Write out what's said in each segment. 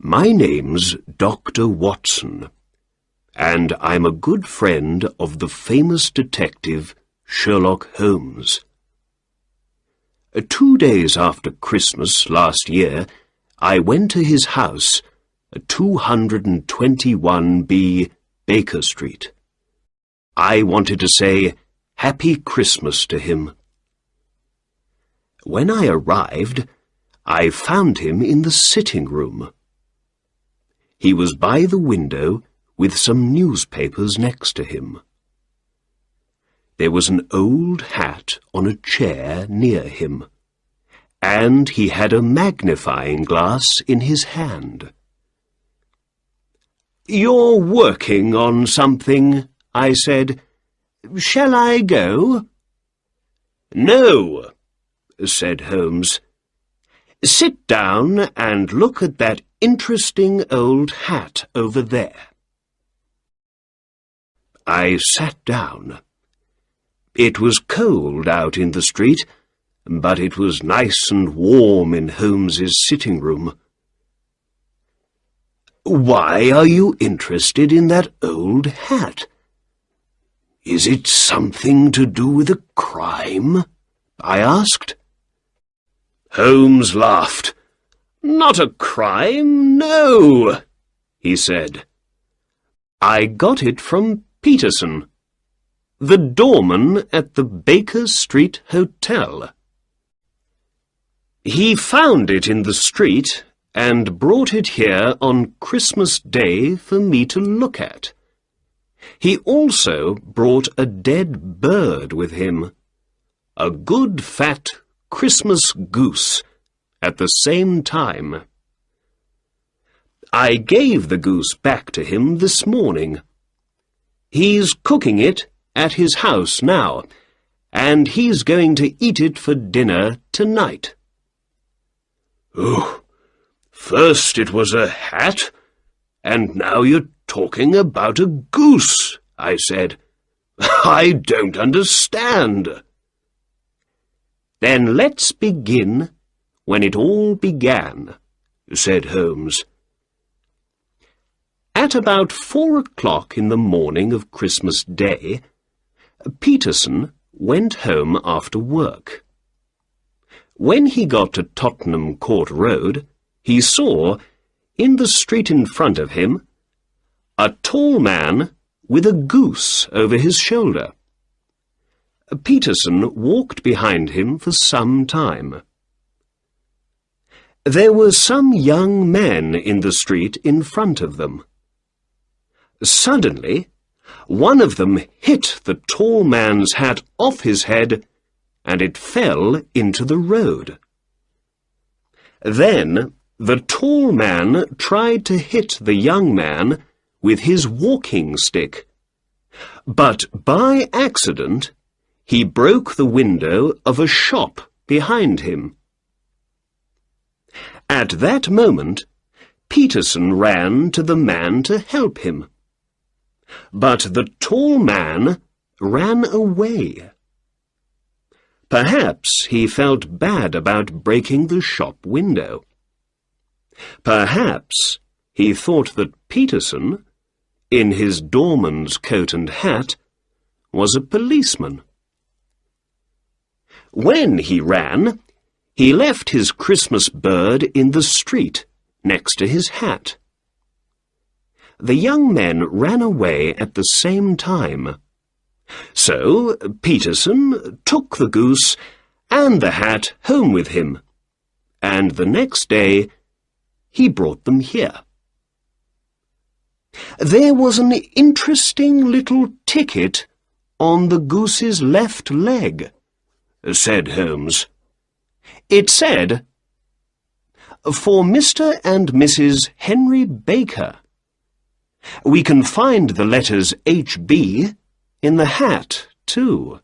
My name's Dr. Watson, and I'm a good friend of the famous detective Sherlock Holmes. 2 days after Christmas last year, I went to his house at 221B Baker Street. I wanted to say Happy Christmas to him. When I arrived, I found him in the sitting room. He was by the window with some newspapers next to him. There was an old hat on a chair near him, and he had a magnifying glass in his hand. "You're working on something," I said. "Shall I go?" "No," said Holmes. "Sit down and look at that interesting old hat over there." I sat down. It was cold out in the street, but it was nice and warm in Holmes's sitting room. "Why are you interested in that old hat? Is it something to do with a crime?" I asked. Holmes laughed. "Not a crime, no," he said. "I got it from Peterson, the doorman at the Baker Street Hotel. He found it in the street and brought it here on Christmas Day for me to look at. He also brought a dead bird with him, a good fat Christmas goose, at the same time. I gave the goose back to him this morning. He's cooking it at his house now, and he's going to eat it for dinner tonight." "Oh, first it was a hat, and now you're talking about a goose," I said. "I don't understand." "Then let's begin when it all began," said Holmes. At about 4 o'clock in the morning of Christmas Day, Peterson went home after work. When he got to Tottenham Court Road, he saw, in the street in front of him, a tall man with a goose over his shoulder. Peterson walked behind him for some time. There were some young men in the street in front of them. Suddenly, one of them hit the tall man's hat off his head, and it fell into the road. Then the tall man tried to hit the young man with his walking stick, but by accident he broke the window of a shop behind him. At that moment, Peterson ran to the man to help him, but the tall man ran away. Perhaps he felt bad about breaking the shop window. Perhaps he thought that Peterson, in his doorman's coat and hat, was a policeman. When he ran, he left his Christmas bird in the street next to his hat. The young men ran away at the same time. So Peterson took the goose and the hat home with him, and the next day he brought them here. There was an interesting little ticket on the goose's left leg, said Holmes. It said, "For Mr. and Mrs. Henry Baker." We can find the letters H.B. in the hat, too.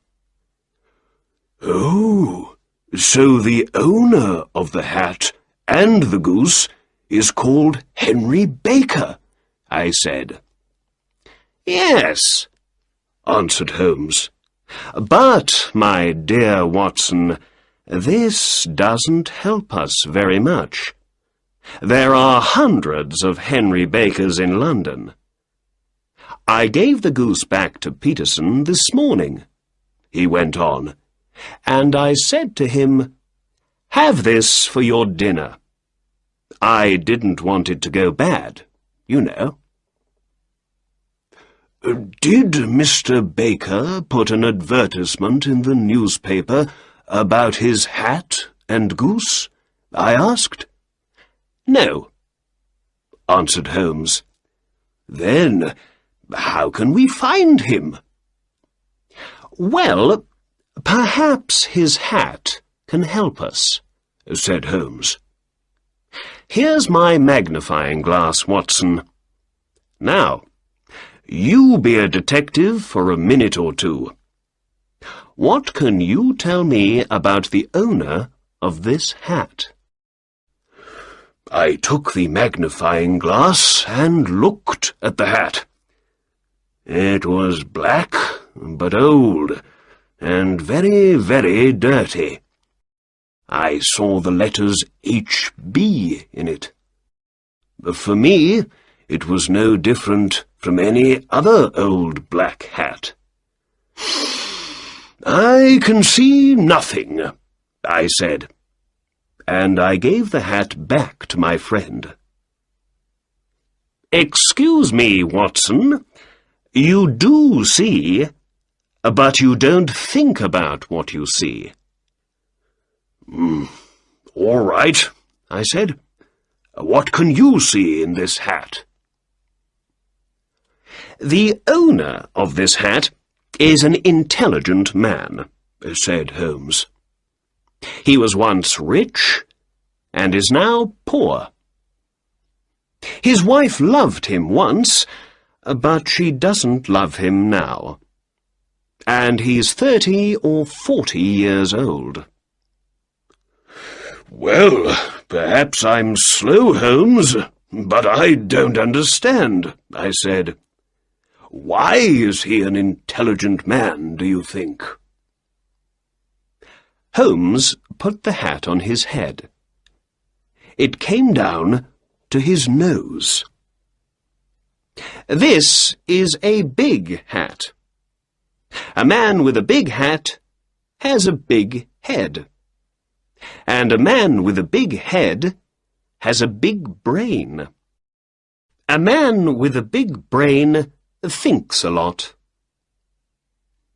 "Oh, so the owner of the hat and the goose is called Henry Baker," I said. "Yes," answered Holmes. "But, my dear Watson, this doesn't help us very much. There are hundreds of Henry Bakers in London. I gave the goose back to Peterson this morning," he went on, "and I said to him, 'Have this for your dinner.' I didn't want it to go bad, you know." "Did Mr. Baker put an advertisement in the newspaper about his hat and goose?" I asked. "No," answered Holmes. "Then how can we find him?" "Well, perhaps his hat can help us," said Holmes. "Here's my magnifying glass, Watson. Now, you be a detective for a minute or two. What can you tell me about the owner of this hat?" I took the magnifying glass and looked at the hat. It was black, but old, and very, very dirty. I saw the letters HB in it. For me, it was no different from any other old black hat. "I can see nothing," I said, and I gave the hat back to my friend. "Excuse me, Watson, you do see, but you don't think about what you see." "All right," I said. "What can you see in this hat?" "The owner of this hat is an intelligent man," said Holmes. "He was once rich and is now poor. His wife loved him once, but she doesn't love him now. And he's 30 or 40 years old." "Well, perhaps I'm slow, Holmes, but I don't understand," I said. "Why is he an intelligent man, do you think?" Holmes put the hat on his head. It came down to his nose. "This is a big hat. A man with a big hat has a big head. And a man with a big head has a big brain. A man with a big brain thinks a lot."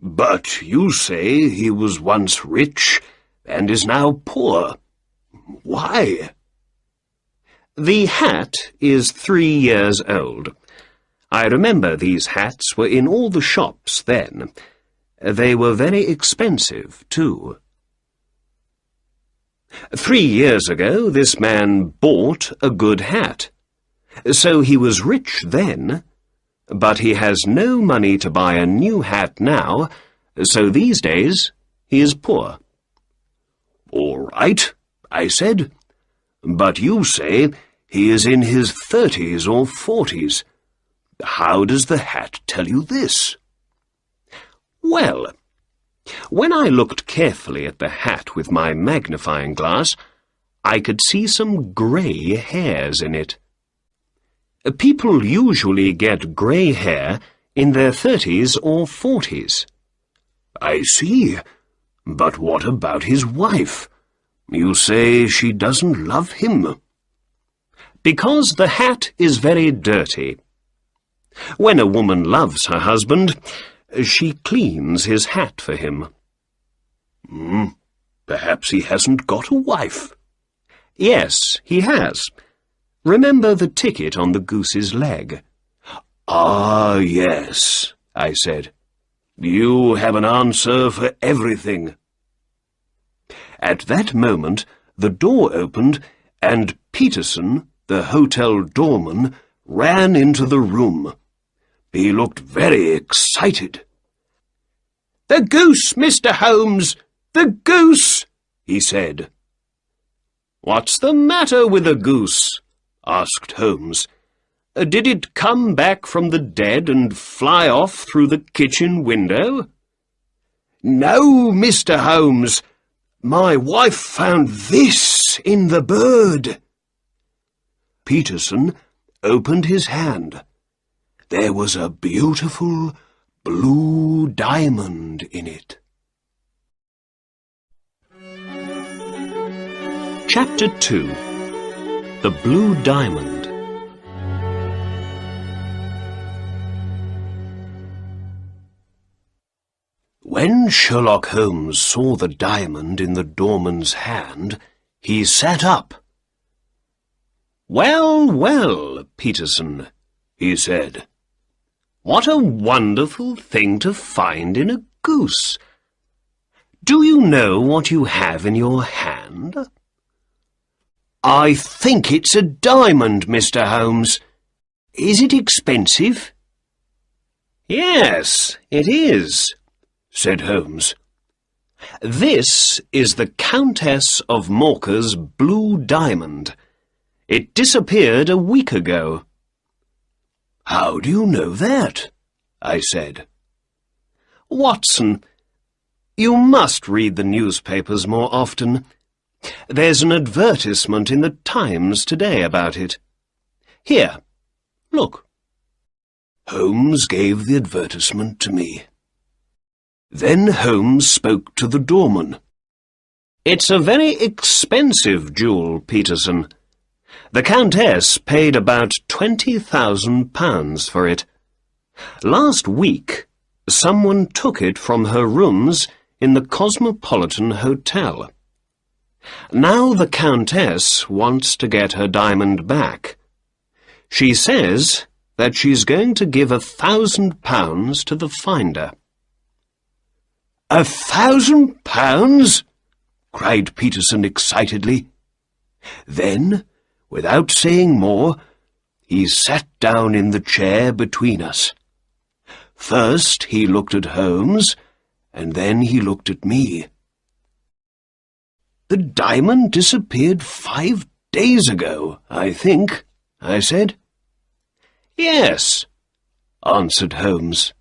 "But you say he was once rich and is now poor. Why?" "The hat is 3 years old. I remember these hats were in all the shops then. They were very expensive, too. 3 years ago this man bought a good hat. So he was rich then, but he has no money to buy a new hat now, so these days he is poor." "All right," I said, "but you say he is in his 30s or 40s. How does the hat tell you this?" "Well, when I looked carefully at the hat with my magnifying glass, I could see some grey hairs in it. People usually get grey hair in their 30s or 40s. "I see. But what about his wife? You say she doesn't love him." "Because the hat is very dirty. When a woman loves her husband, she cleans his hat for him." Perhaps he hasn't got a wife." "Yes, he has. Remember the ticket on the goose's leg?" "Ah, yes," I said. "You have an answer for everything." At that moment, the door opened, and Peterson, the hotel doorman, ran into the room. He looked very excited. "The goose, Mr. Holmes! The goose!" he said. "What's the matter with the goose?" asked Holmes. "Did it come back from the dead and fly off through the kitchen window?" "No, Mr. Holmes. My wife found this in the bird." Peterson opened his hand. There was a beautiful blue diamond in it. Chapter 2. The Blue Diamond. When Sherlock Holmes saw the diamond in the doorman's hand, he sat up. "Well, well, Peterson," he said. "What a wonderful thing to find in a goose. Do you know what you have in your hand?" "I think it's a diamond, Mr. Holmes. Is it expensive?" "Yes, it is," said Holmes. "This is the Countess of Morcar's blue diamond. It disappeared a week ago." "How do you know that?" I said. "Watson, you must read the newspapers more often. There's an advertisement in the Times today about it. Here, look." Holmes gave the advertisement to me. Then Holmes spoke to the doorman. "It's a very expensive jewel, Peterson. The Countess paid about £20,000 for it. Last week, someone took it from her rooms in the Cosmopolitan Hotel. Now the Countess wants to get her diamond back. She says that she's going to give £1,000 to the finder." £1,000? cried Peterson excitedly. Then, without saying more, he sat down in the chair between us. First he looked at Holmes, and then he looked at me. "The diamond disappeared 5 days ago, I think," I said. "Yes," answered Holmes.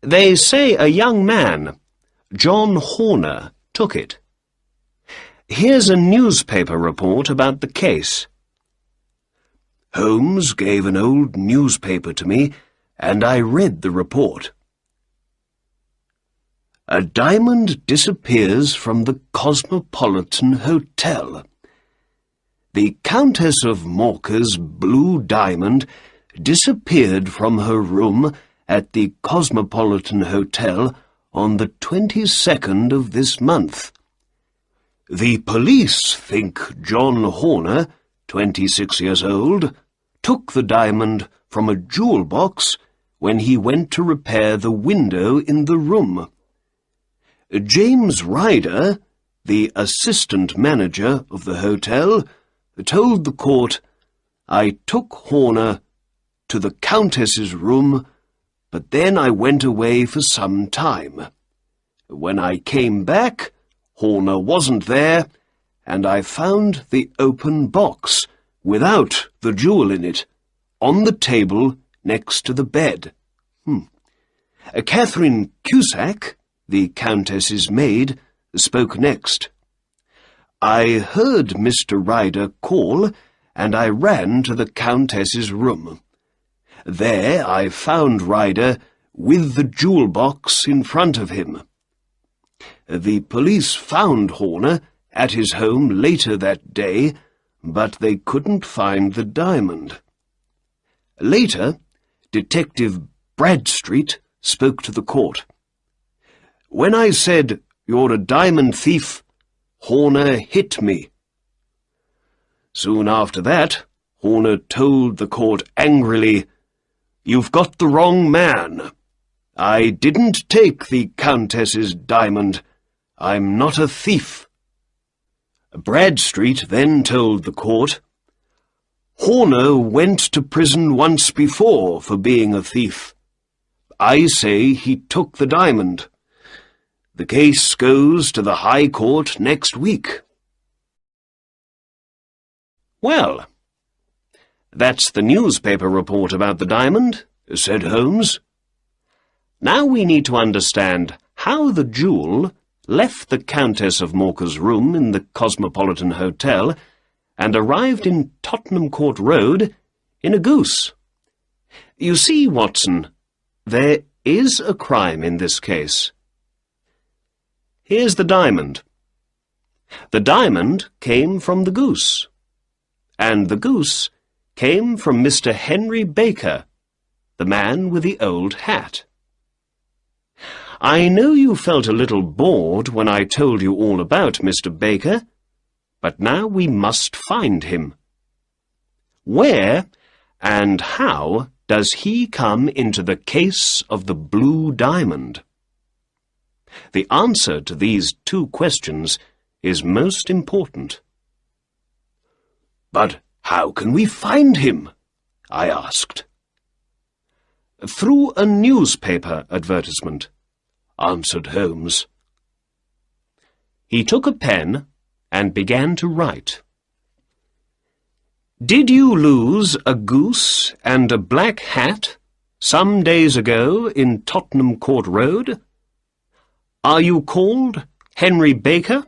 "They say a young man, John Horner, took it. Here's a newspaper report about the case." Holmes gave an old newspaper to me, and I read the report. "A diamond disappears from the Cosmopolitan Hotel. The Countess of Morcar's blue diamond disappeared from her room at the Cosmopolitan Hotel on the 22nd of this month. The police think John Horner, 26 years old, took the diamond from a jewel box when he went to repair the window in the room. James Ryder, the assistant manager of the hotel, told the court, 'I took Horner to the Countess's room, but then I went away for some time. When I came back, Horner wasn't there, and I found the open box, without the jewel in it, on the table next to the bed.' Catherine Cusack, the Countess's maid, spoke next. 'I heard Mr. Ryder call, and I ran to the Countess's room. There I found Ryder with the jewel box in front of him. The police found Horner at his home later that day, but they couldn't find the diamond.' Later, Detective Bradstreet spoke to the court. 'When I said, "You're a diamond thief," Horner hit me. Soon after that, Horner told the court angrily, "You've got the wrong man. I didn't take the Countess's diamond. I'm not a thief." Bradstreet then told the court, "Horner went to prison once before for being a thief. I say he took the diamond. The case goes to the High Court next week." "Well, that's the newspaper report about the diamond," said Holmes. "Now we need to understand how the jewel left the Countess of Morcar's room in the Cosmopolitan Hotel and arrived in Tottenham Court Road in a goose. You see, Watson, there is a crime in this case. Here's the diamond. The diamond came from the goose, and the goose came from Mr. Henry Baker, the man with the old hat. I know you felt a little bored when I told you all about Mr. Baker, but now we must find him. Where and how does he come into the case of the blue diamond? The answer to these two questions is most important. But how can we find him? I asked. Through a newspaper advertisement, answered Holmes. He took a pen and began to write. Did you lose a goose and a black hat some days ago in Tottenham Court Road? Are you called Henry Baker?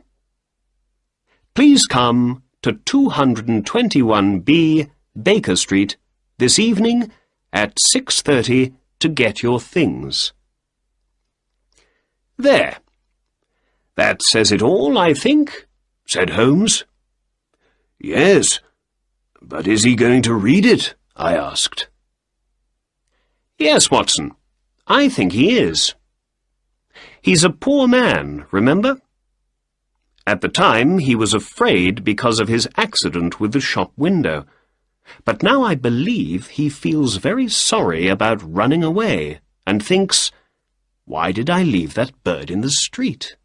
Please come to 221B Baker Street this evening at 6:30 to get your things. There. That says it all, I think, said Holmes. Yes, but is he going to read it? I asked. Yes, Watson, I think he is. He's a poor man, remember? At the time he was afraid because of his accident with the shop window, but now I believe he feels very sorry about running away and thinks, why did I leave that bird in the street?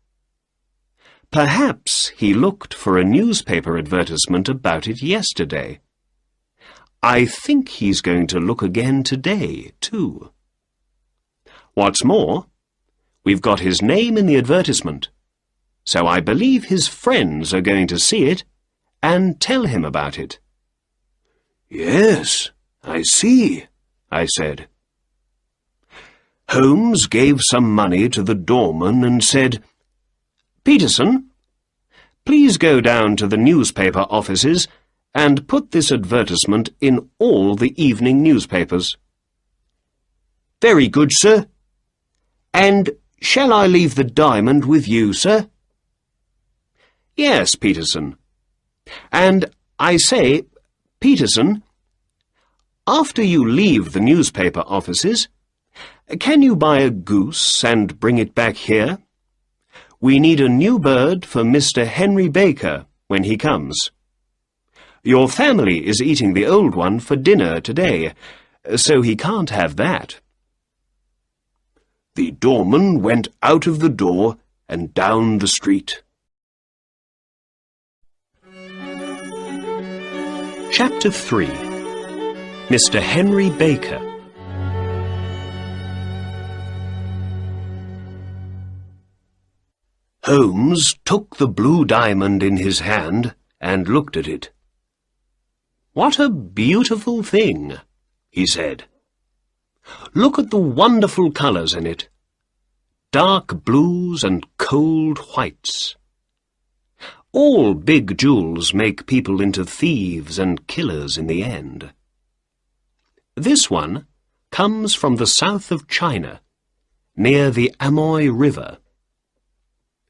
Perhaps he looked for a newspaper advertisement about it yesterday. I think he's going to look again today, too. What's more, we've got his name in the advertisement, so I believe his friends are going to see it and tell him about it. Yes, I see, I said. Holmes gave some money to the doorman and said, Peterson, please go down to the newspaper offices and put this advertisement in all the evening newspapers. Very good, sir. And shall I leave the diamond with you, sir? Yes, Peterson. And I say, Peterson, after you leave the newspaper offices, can you buy a goose and bring it back here? We need a new bird for Mr. Henry Baker when he comes. Your family is eating the old one for dinner today, so he can't have that. The doorman went out of the door and down the street. Chapter 3. Mr. Henry Baker. Holmes took the blue diamond in his hand and looked at it. What a beautiful thing, he said. Look at the wonderful colours in it. Dark blues and cold whites. All big jewels make people into thieves and killers in the end. This one comes from the south of China, near the Amoy River.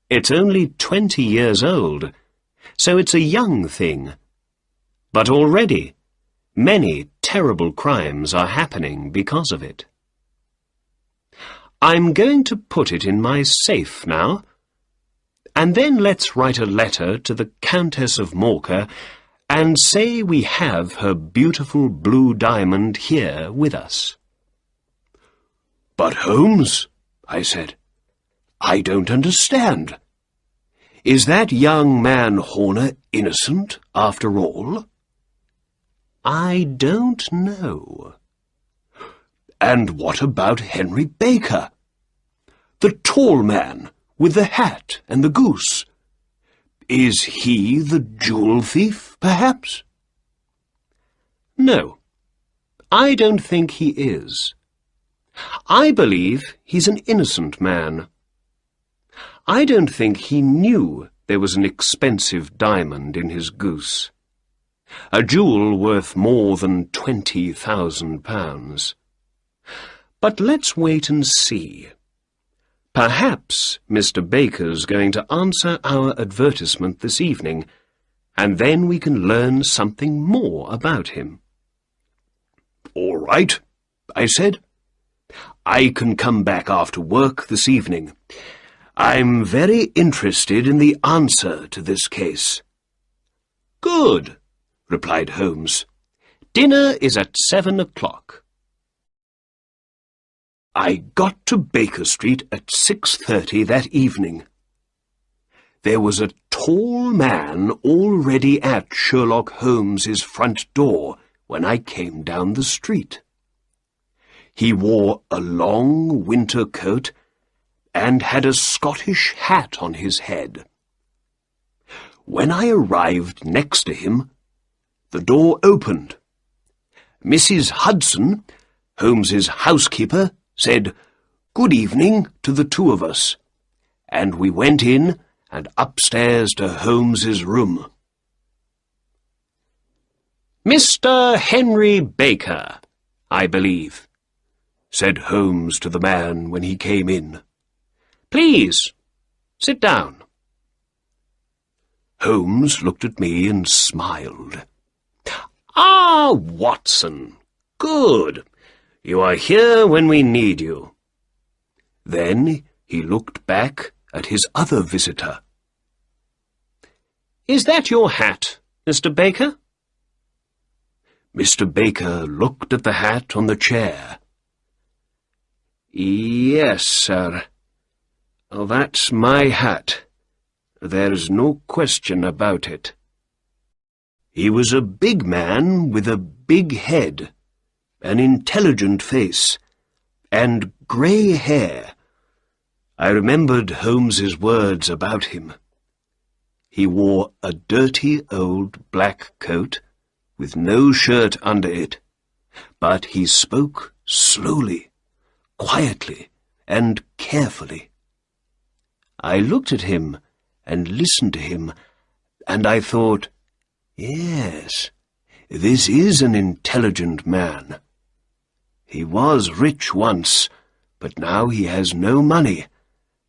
It's only 20 years old, so it's a young thing. But already, many terrible crimes are happening because of it. I'm going to put it in my safe now, and then let's write a letter to the Countess of Morcar and say we have her beautiful blue diamond here with us. But Holmes, I said, I don't understand. Is that young man Horner innocent after all? I don't know. And what about Henry Baker? The tall man with the hat and the goose. Is he the jewel thief, perhaps? No, I don't think he is. I believe he's an innocent man. I don't think he knew there was an expensive diamond in his goose. a jewel worth more than £20,000. But let's wait and see. Perhaps Mr. Baker's going to answer our advertisement this evening, and then we can learn something more about him. All right, I said. I can come back after work this evening. I'm very interested in the answer to this case. Good, replied Holmes. Dinner is at 7 o'clock. I got to Baker Street at 6:30 that evening. There was a tall man already at Sherlock Holmes's front door when I came down the street. He wore a long winter coat and had a Scottish hat on his head. When I arrived next to him, the door opened. Mrs. Hudson, Holmes's housekeeper, said, "Good evening" to the two of us, and we went in and upstairs to Holmes's room. "Mr. Henry Baker, I believe," said Holmes to the man when he came in. "Please, sit down." Holmes looked at me and smiled. "Ah, Watson, good. You are here when we need you." Then he looked back at his other visitor. "Is that your hat, Mr. Baker?" Mr. Baker looked at the hat on the chair. "Yes, sir. That's my hat. There's no question about it." He was a big man with a big head, an intelligent face, and grey hair. I remembered Holmes's words about him. He wore a dirty old black coat, with no shirt under it, but he spoke slowly, quietly, and carefully. I looked at him and listened to him, and I thought, yes, this is an intelligent man. He was rich once, but now he has no money,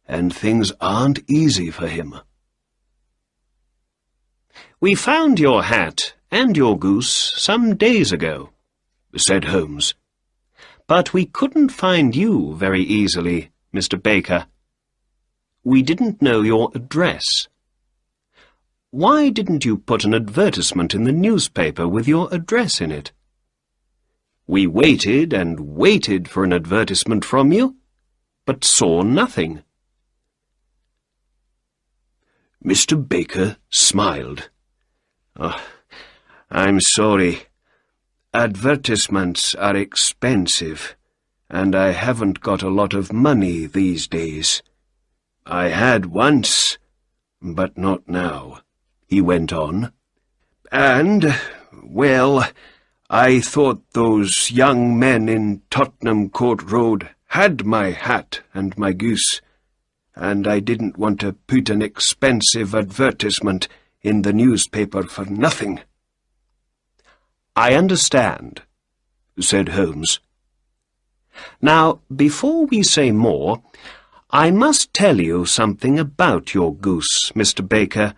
and things aren't easy for him. "We found your hat and your goose some days ago," said Holmes. "But we couldn't find you very easily, Mr. Baker. We didn't know your address. Why didn't you put an advertisement in the newspaper with your address in it? We waited and waited for an advertisement from you, but saw nothing." Mr. Baker smiled. "Oh, I'm sorry. Advertisements are expensive, and I haven't got a lot of money these days. I had once, but not now," he went on. "And, well, I thought those young men in Tottenham Court Road had my hat and my goose, and I didn't want to put an expensive advertisement in the newspaper for nothing." "I understand," said Holmes. "Now, before we say more, I must tell you something about your goose, Mr. Baker.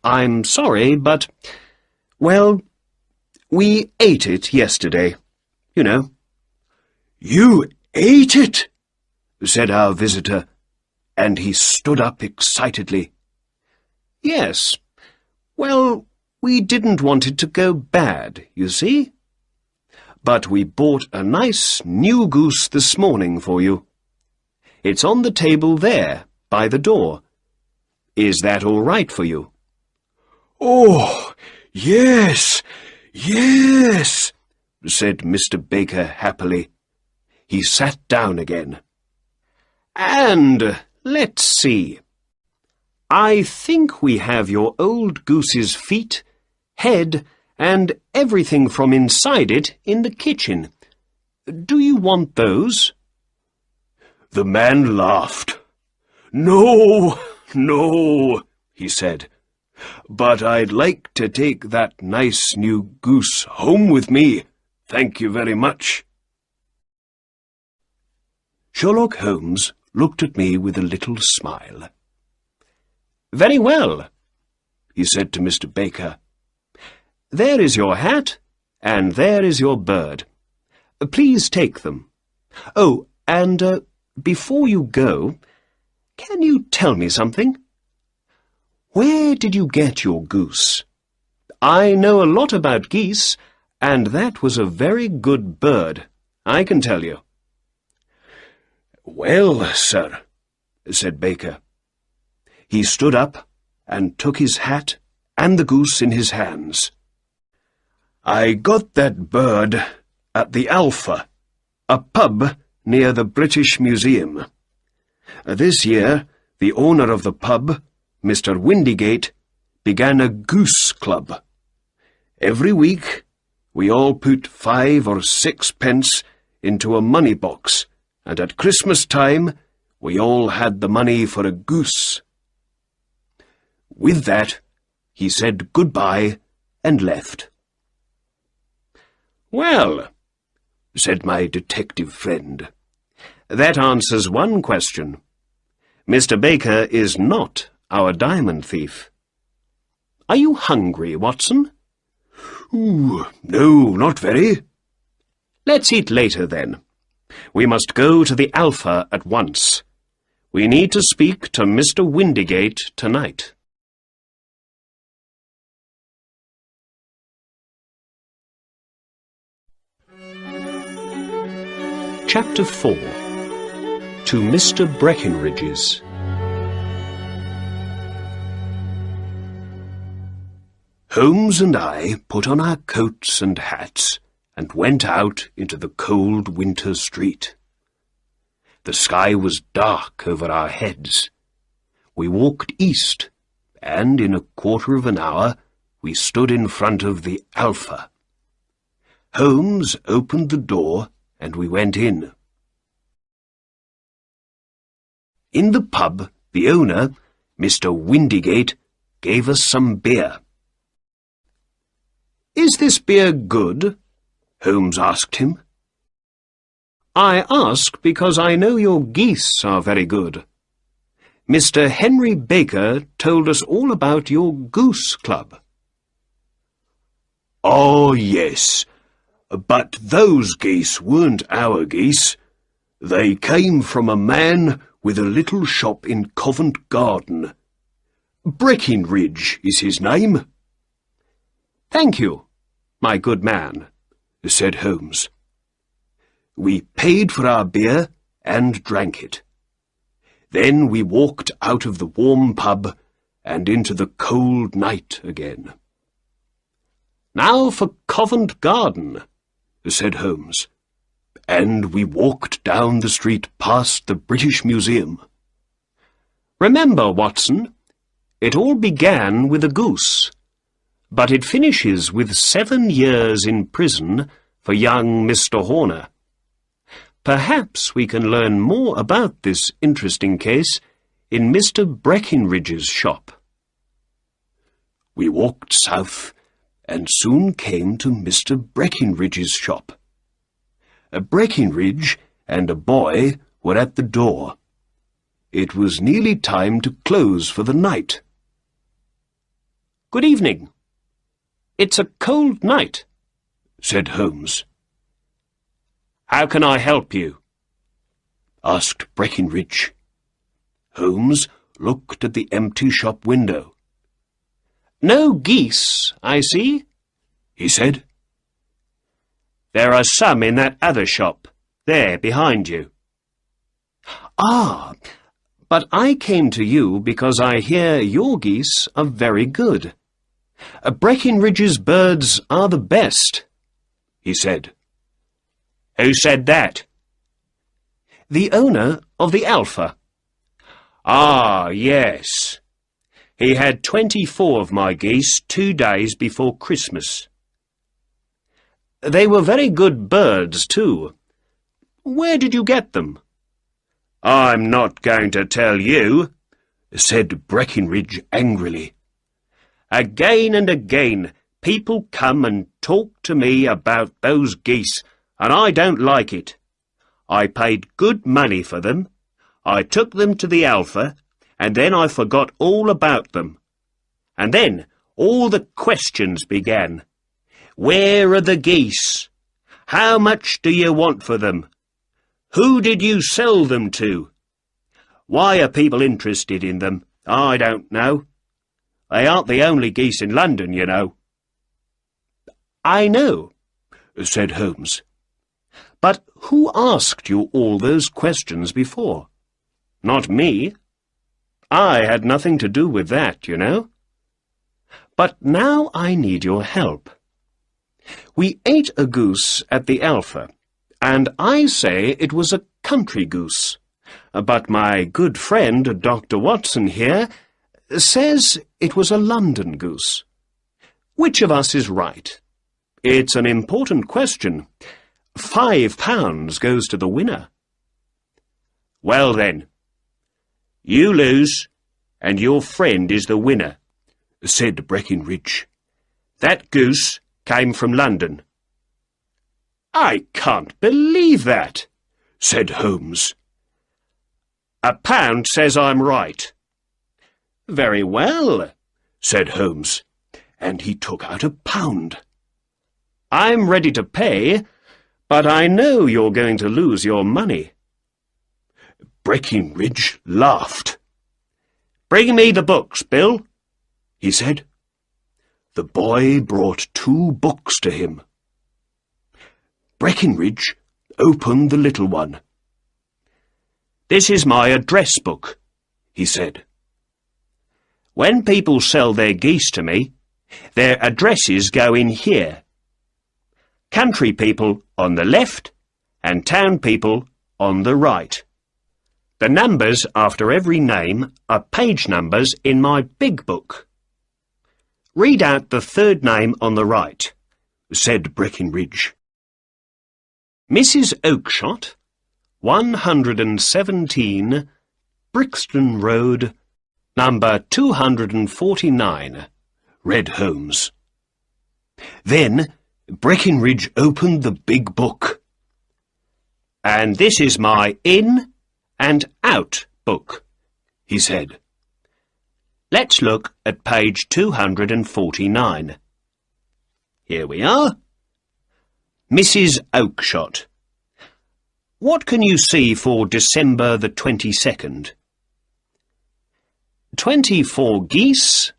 I'm sorry, but, well, we ate it yesterday, you know." "You ate it?" said our visitor, and he stood up excitedly. "Yes. Well, we didn't want it to go bad, you see. But we bought a nice new goose this morning for you. It's on the table there, by the door. Is that all right for you?" "Oh, yes, yes," said Mr. Baker happily. He sat down again. "And let's see. I think we have your old goose's feet, head, and everything from inside it in the kitchen. Do you want those?" The man laughed. "No, no," he said. but I'd like to take that nice new goose home with me. Thank you very much. Sherlock Holmes looked at me with a little smile. Very well, he said to Mr. Baker. There is your hat, and there is your bird. Please take them. Oh, and before you go, can you tell me something? Where did you get your goose? I know a lot about geese, and that was a very good bird, I can tell you. Well, sir, said Baker. He stood up and took his hat and the goose in his hands. I got that bird at the Alpha, a pub near the British Museum. This year, the owner of the pub, Mr. Windygate, began a goose club. Every week, we all put 5 or 6 pence into a money box, and at Christmas time, we all had the money for a goose. With that, he said goodbye and left. Well, said my detective friend, that answers one question. Mr. Baker is not our diamond thief. Are you hungry, Watson? Ooh, no, not very. Let's eat later, then. We must go to the Alpha at once. We need to speak to Mr. Windygate tonight. Chapter 4. To Mr. Breckenridge's. Holmes and I put on our coats and hats and went out into the cold winter street. The sky was dark over our heads. We walked east, and in a quarter of an hour we stood in front of the Alpha. Holmes opened the door, and we went in. In the pub, the owner, Mr. Windygate, gave us some beer. "Is this beer good?" Holmes asked him. "I ask because I know your geese are very good. Mr. Henry Baker told us all about your goose club." "Oh, yes, but those geese weren't our geese. They came from a man with a little shop in Covent Garden. Breckenridge is his name." "Thank you, my good man," said Holmes. We paid for our beer and drank it. Then we walked out of the warm pub and into the cold night again. "Now for Covent Garden," said Holmes, and we walked down the street past the British Museum. "Remember, Watson, it all began with a goose, but it finishes with 7 years in prison for young Mr. Horner. Perhaps we can learn more about this interesting case in Mr. Breckenridge's shop." We walked south and soon came to Mr. Breckenridge's shop. Breckenridge and a boy were at the door. It was nearly time to close for the night. "Good evening. It's a cold night," said Holmes. "How can I help you?" asked Breckenridge. Holmes looked at the empty shop window. "No geese, I see," he said. "There are some in that other shop, there behind you." "Ah, but I came to you because I hear your geese are very good. Breckenridge's birds are the best," he said. "Who said that?" "The owner of the Alpha." "Ah, yes. He had 24 of my geese 2 days before Christmas." "They were very good birds, too. Where did you get them?" "I'm not going to tell you," said Breckenridge angrily. Again and again, people come and talk to me about those geese, and I don't like it. I paid good money for them. I took them to the Alpha, and then I forgot all about them. And then all the questions began. Where are the geese? How much do you want for them? Who did you sell them to? Why are people interested in them? I don't know. They aren't the only geese in London, you know. I know, said Holmes. But who asked you all those questions before? Not me. I had nothing to do with that, you know. But now I need your help. We ate a goose at the Alpha, and I say it was a country goose. But my good friend, Dr. Watson here, says it was a London goose. Which of us is right? It's an important question. £5 goes to the winner. Well then, you lose, and your friend is the winner, said Breckinridge. That goose came from London. I can't believe that, said Holmes. £1 says I'm right. Very well, said Holmes, and he took out £1. I'm ready to pay, but I know you're going to lose your money. Breckinridge laughed. Bring me the books, Bill, he said. The boy brought 2 books to him. Breckinridge opened the little one. This is my address book, he said. When people sell their geese to me, their addresses go in here. Country people on the left and town people on the right. The numbers after every name are page numbers in my big book. Read out the 3rd name on the right, said Breckinridge. Mrs. Oakshott, 117, Brixton Road, number 249, read Holmes. Then Breckinridge opened the big book. And this is my in and out book, he said. Let's look at page 249. Here we are. Mrs. Oakshott. What can you see for December the 22nd? 24 geese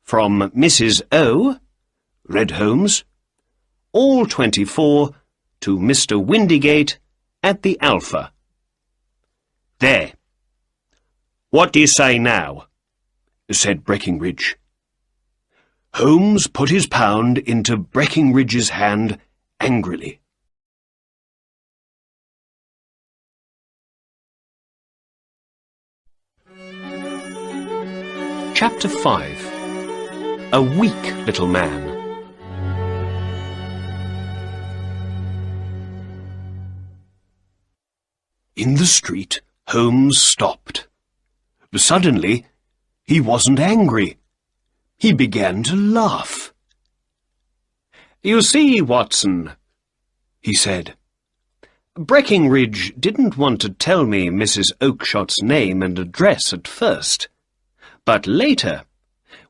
from Mrs. O, read Holmes. All 24 to Mr. Windygate at the Alpha. There. What do you say now? Said Breckinridge. Holmes put his pound into Breckinridge's hand angrily. Chapter 5. A Weak Little Man. In the street, Holmes stopped. Suddenly, he wasn't angry. He began to laugh. You see, Watson, he said, Breckinridge didn't want to tell me Mrs. Oakshott's name and address at first. But later,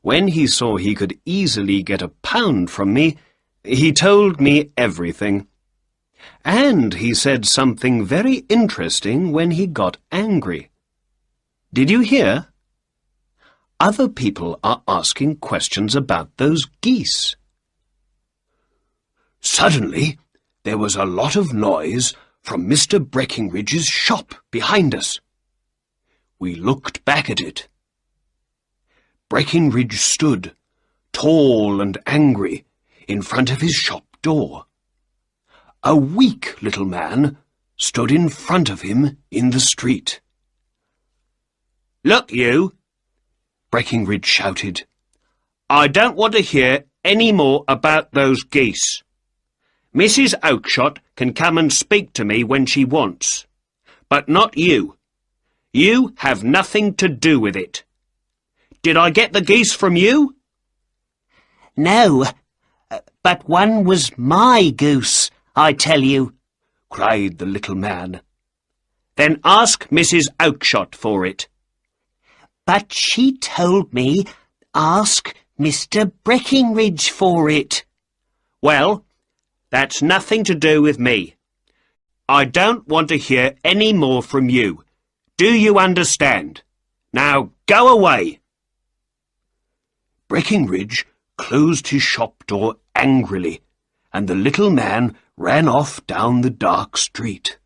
when he saw he could easily get £1 from me, he told me everything. And he said something very interesting when he got angry. Did you hear? Other people are asking questions about those geese. Suddenly, there was a lot of noise from Mr. Breckinridge's shop behind us. We looked back at it. Breckinridge stood, tall and angry, in front of his shop door. A weak little man stood in front of him in the street. Look, you, Breckinridge shouted. I don't want to hear any more about those geese. Mrs. Oakshott can come and speak to me when she wants, but not you. You have nothing to do with it. Did I get the geese from you? No, but one was my goose, I tell you, cried the little man. Then ask Mrs. Oakshott for it. But she told me ask Mr. Breckinridge for it. Well, that's nothing to do with me. I don't want to hear any more from you. Do you understand? Now go away. Breckinridge closed his shop door angrily, and the little man ran off down the dark street.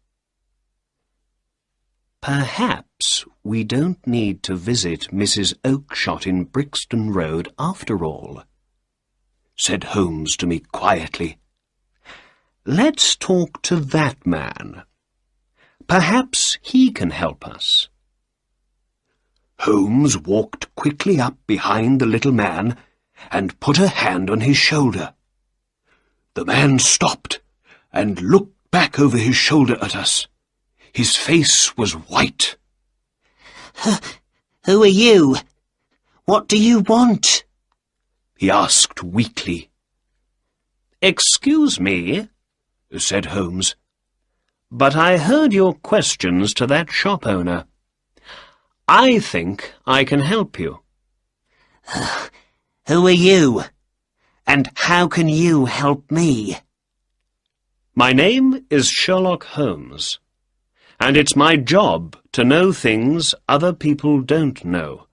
Perhaps we don't need to visit Mrs. Oakshott in Brixton Road after all, said Holmes to me quietly. Let's talk to that man. Perhaps he can help us. Holmes walked quickly up behind the little man and put a hand on his shoulder. The man stopped and looked back over his shoulder at us. His face was white. Who are you? What do you want? He asked weakly. Excuse me, said Holmes, but I heard your questions to that shop owner. I think I can help you. Who are you? And how can you help me? My name is Sherlock Holmes, and it's my job to know things other people don't know.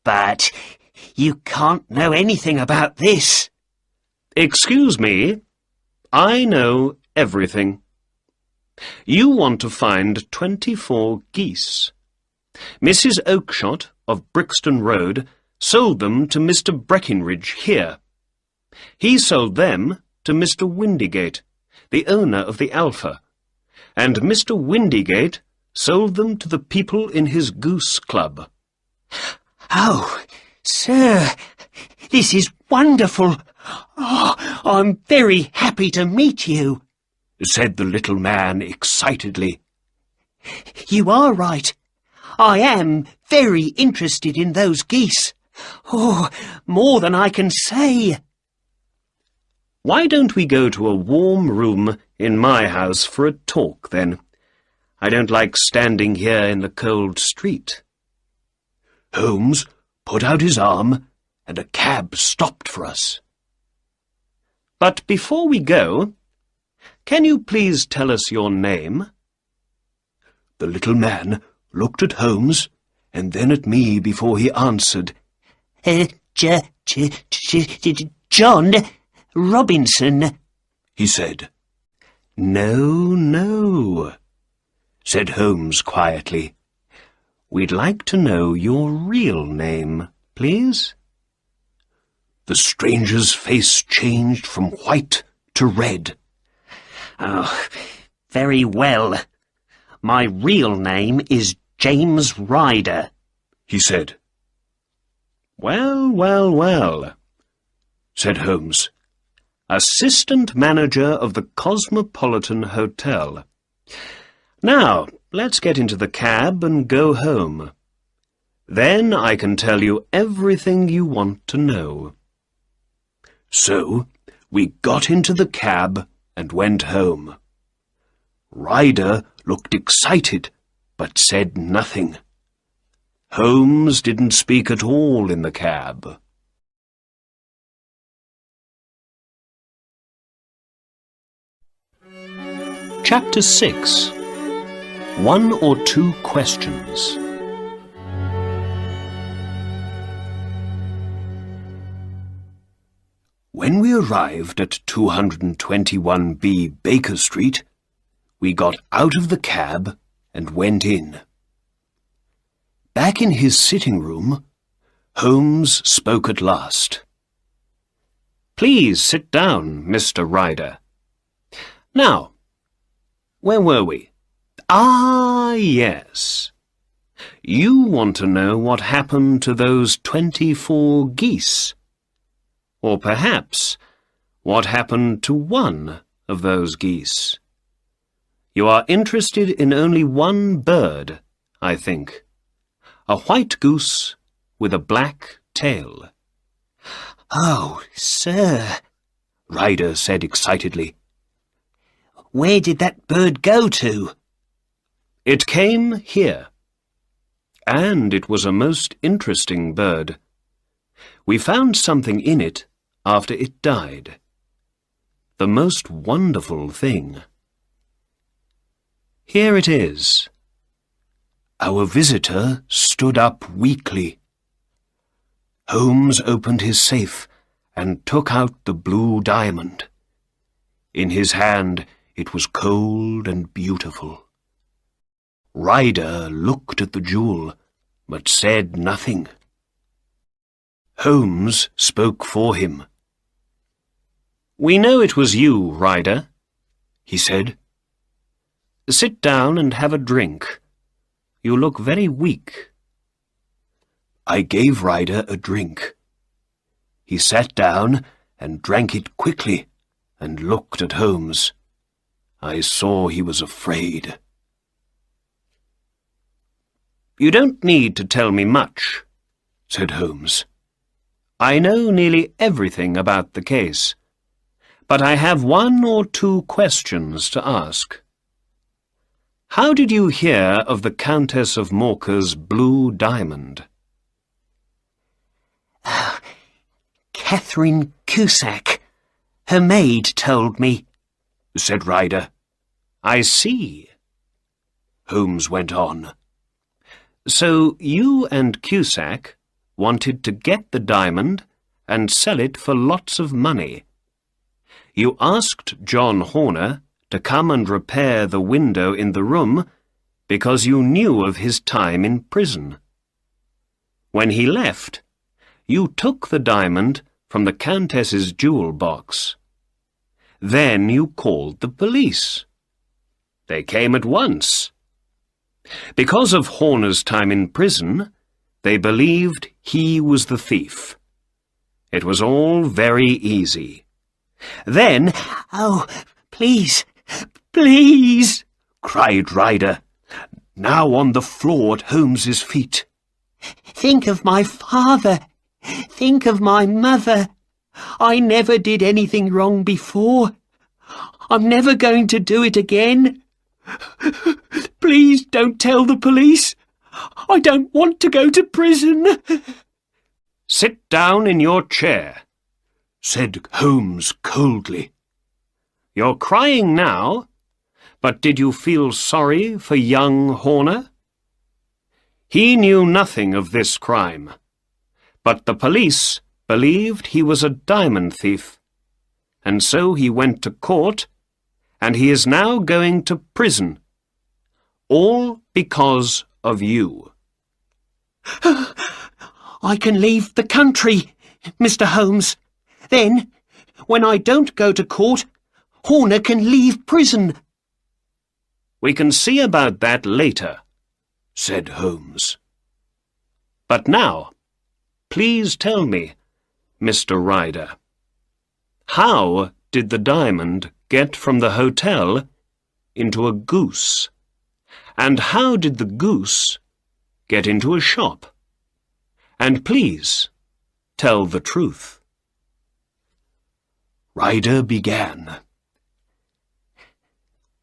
But you can't know anything about this. Excuse me, I know everything. You want to find 24 geese. Mrs. Oakshott of Brixton Road sold them to Mr. Breckinridge here. He sold them to Mr. Windygate, the owner of the Alpha, and Mr. Windygate sold them to the people in his goose club. Oh, sir, this is wonderful. Oh, I'm very happy to meet you, said the little man excitedly. You are right. I am very interested in those geese. Oh, more than I can say. Why don't we go to a warm room in my house for a talk, then? I don't like standing here in the cold street. Holmes put out his arm, and a cab stopped for us. But before we go, can you please tell us your name? The little man looked at Holmes, and then at me before he answered. John Robinson, he said. No, said Holmes quietly. We'd like to know your real name, please. The stranger's face changed from white to red. Oh, very well. My real name is James Ryder, he said. Well, said Holmes. Assistant manager of the Cosmopolitan Hotel. Now, let's get into the cab and go home. Then I can tell you everything you want to know. So we got into the cab and went home. Ryder looked excited, but said nothing. Holmes didn't speak at all in the cab. Chapter 6. 1 or 2 questions. When we arrived at 221B Baker Street, we got out of the cab and went in. Back in his sitting room, Holmes spoke at last. Please sit down, Mr. Ryder. Now, where were we? Ah, yes. You want to know what happened to those 24 geese. Or perhaps, what happened to one of those geese. You are interested in only one bird, I think. A white goose with a black tail. "Oh, sir," Ryder said excitedly. "where did that bird go to?" "It came here. And it was a most interesting bird. We found something in it after it died. The most wonderful thing. Here it is." Our visitor stood up weakly. Holmes opened his safe and took out the blue diamond. In his hand it was cold and beautiful. Ryder looked at the jewel, but said nothing. Holmes spoke for him. "We know it was you, Ryder," he said. "Sit down and have a drink. You look very weak." I gave Ryder a drink. He sat down and drank it quickly and looked at Holmes. I saw he was afraid. "You don't need to tell me much," said Holmes. "I know nearly everything about the case, but I have 1 or 2 questions to ask. How did you hear of the Countess of Morca's blue diamond?" "Catherine Cusack. Her maid told me," said Ryder. "I see." Holmes went on. "So you and Cusack wanted to get the diamond and sell it for lots of money. You asked John Horner to come and repair the window in the room because you knew of his time in prison. When he left, you took the diamond from the Countess's jewel box. Then you called the police. They came at once. Because of Horner's time in prison, they believed he was the thief. It was all very easy. Then—" "Oh, please, please," cried Ryder, now on the floor at Holmes's feet. "think of my father. Think of my mother. I never did anything wrong before. I'm never going to do it again. Please don't tell the police. I don't want to go to prison." "Sit down in your chair," said Holmes coldly. "You're crying now, but did you feel sorry for young Horner? He knew nothing of this crime, but the police believed he was a diamond thief, and so he went to court, and he is now going to prison, all because of you." "I can leave the country, Mr. Holmes. Then, when I don't go to court, Horner can leave prison." "We can see about that later," said Holmes. "But now, please tell me, Mr. Ryder, how did the diamond get from the hotel into a goose? And how did the goose get into a shop? And please, tell the truth." Ryder began.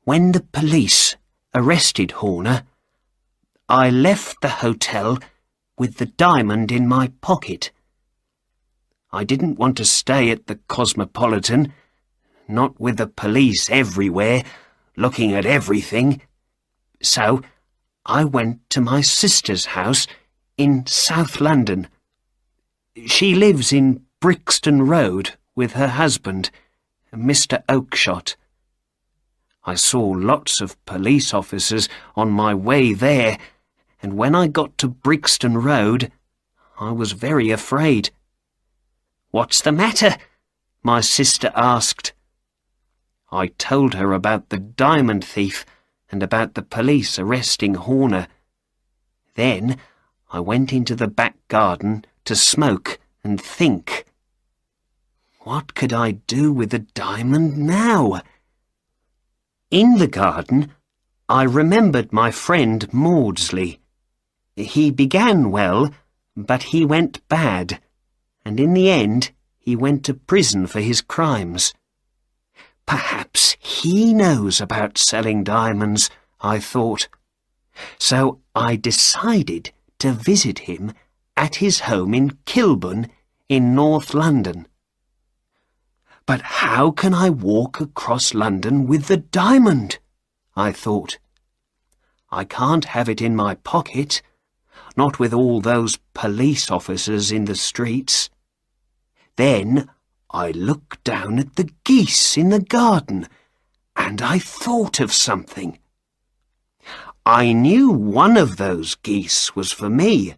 "When the police arrested Horner, I left the hotel with the diamond in my pocket. I didn't want to stay at the Cosmopolitan, not with the police everywhere, looking at everything. So I went to my sister's house in South London. She lives in Brixton Road with her husband, Mr. Oakshott. I saw lots of police officers on my way there, and when I got to Brixton Road, I was very afraid. 'What's the matter?' my sister asked. I told her about the diamond thief and about the police arresting Horner. Then I went into the back garden to smoke and think. What could I do with the diamond now? In the garden, I remembered my friend Maudsley. He began well, but he went bad, and in the end he went to prison for his crimes. Perhaps he knows about selling diamonds, I thought. So I decided to visit him at his home in Kilburn in North London. But how can I walk across London with the diamond? I thought. I can't have it in my pocket, not with all those police officers in the streets. Then I looked down at the geese in the garden, and I thought of something. I knew one of those geese was for me,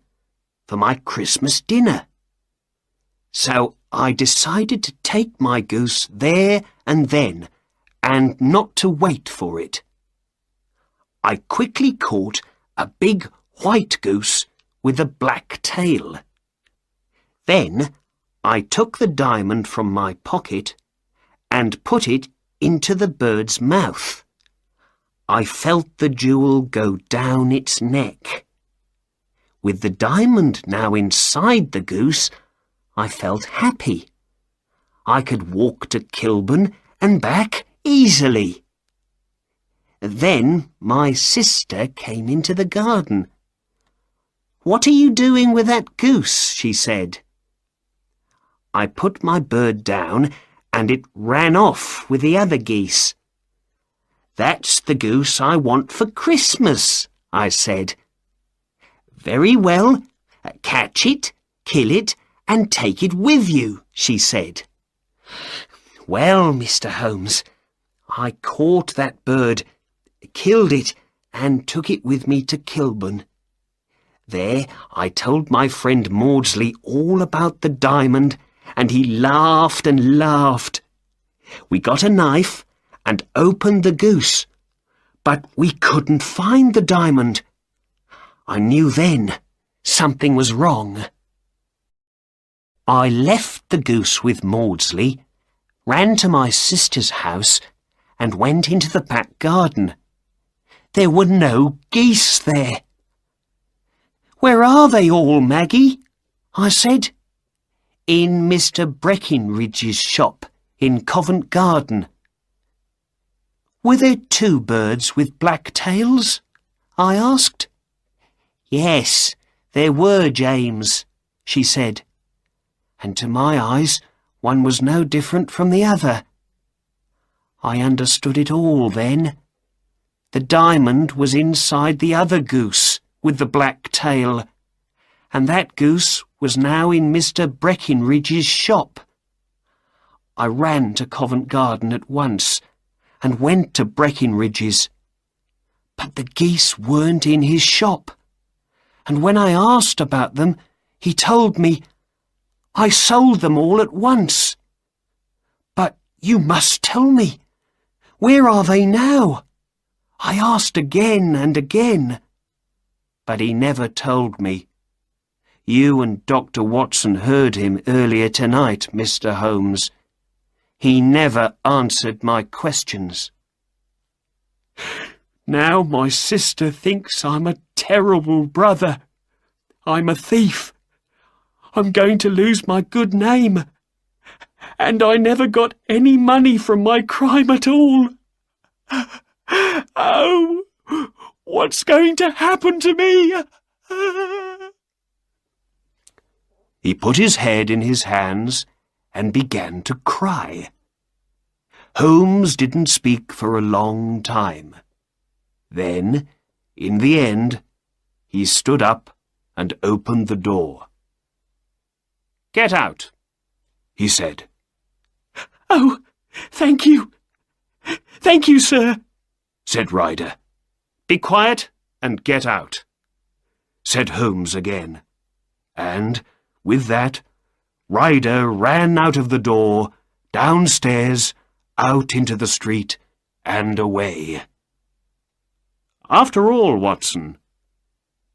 for my Christmas dinner. So I decided to take my goose there and then, and not to wait for it. I quickly caught a big white goose with a black tail. Then I took the diamond from my pocket and put it into the bird's mouth. I felt the jewel go down its neck. With the diamond now inside the goose, I felt happy. I could walk to Kilburn and back easily. Then my sister came into the garden. "What are you doing with that goose?" she said. I put my bird down and it ran off with the other geese. "That's the goose I want for Christmas," I said. "Very well, catch it, kill it, and take it with you," she said. Well, Mr. Holmes, I caught that bird, killed it, and took it with me to Kilburn. There I told my friend Maudsley all about the diamond, and he laughed and laughed. We got a knife and opened the goose, but we couldn't find the diamond. I knew then something was wrong. I left the goose with Maudsley, ran to my sister's house, and went into the back garden. There were no geese there. "Where are they all, Maggie?" I said. "In Mr. Breckinridge's shop in Covent Garden." "Were there two birds with black tails?" I asked. "Yes, there were, James," she said. And to my eyes, one was no different from the other. I understood it all then. The diamond was inside the other goose with the black tail, and that goose was now in Mr. Breckinridge's shop. I ran to Covent Garden at once and went to Breckinridge's. But the geese weren't in his shop, and when I asked about them, he told me I sold them all at once. "But you must tell me. Where are they now?" I asked again and again. But he never told me. You and Dr. Watson heard him earlier tonight, Mr. Holmes. He never answered my questions. Now my sister thinks I'm a terrible brother. I'm a thief. I'm going to lose my good name. And I never got any money from my crime at all. Oh, what's going to happen to me? He put his head in his hands and began to cry. Holmes didn't speak for a long time. Then, in the end, he stood up and opened the door. "Get out," he said. "Oh, thank you. Thank you, sir," said Ryder. "Be quiet and get out," said Holmes again. And, with that, Ryder ran out of the door, downstairs, out into the street, and away. "After all, Watson,"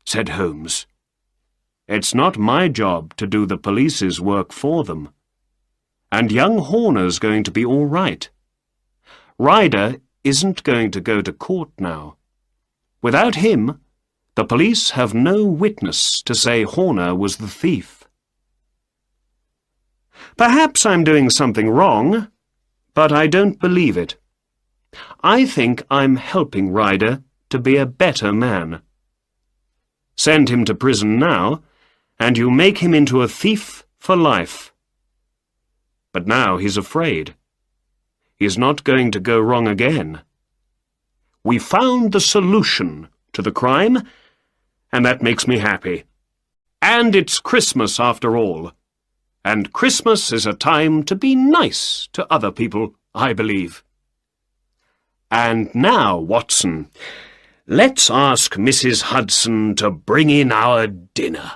said Holmes, "it's not my job to do the police's work for them. And young Horner's going to be all right. Ryder isn't going to go to court now. Without him, the police have no witness to say Horner was the thief." Perhaps I'm doing something wrong, but I don't believe it. I think I'm helping Ryder to be a better man. Send him to prison now, and you make him into a thief for life. But now he's afraid. He's not going to go wrong again. We found the solution to the crime, and that makes me happy. And it's Christmas after all. And Christmas is a time to be nice to other people, I believe. And now, Watson, let's ask Mrs. Hudson to bring in our dinner.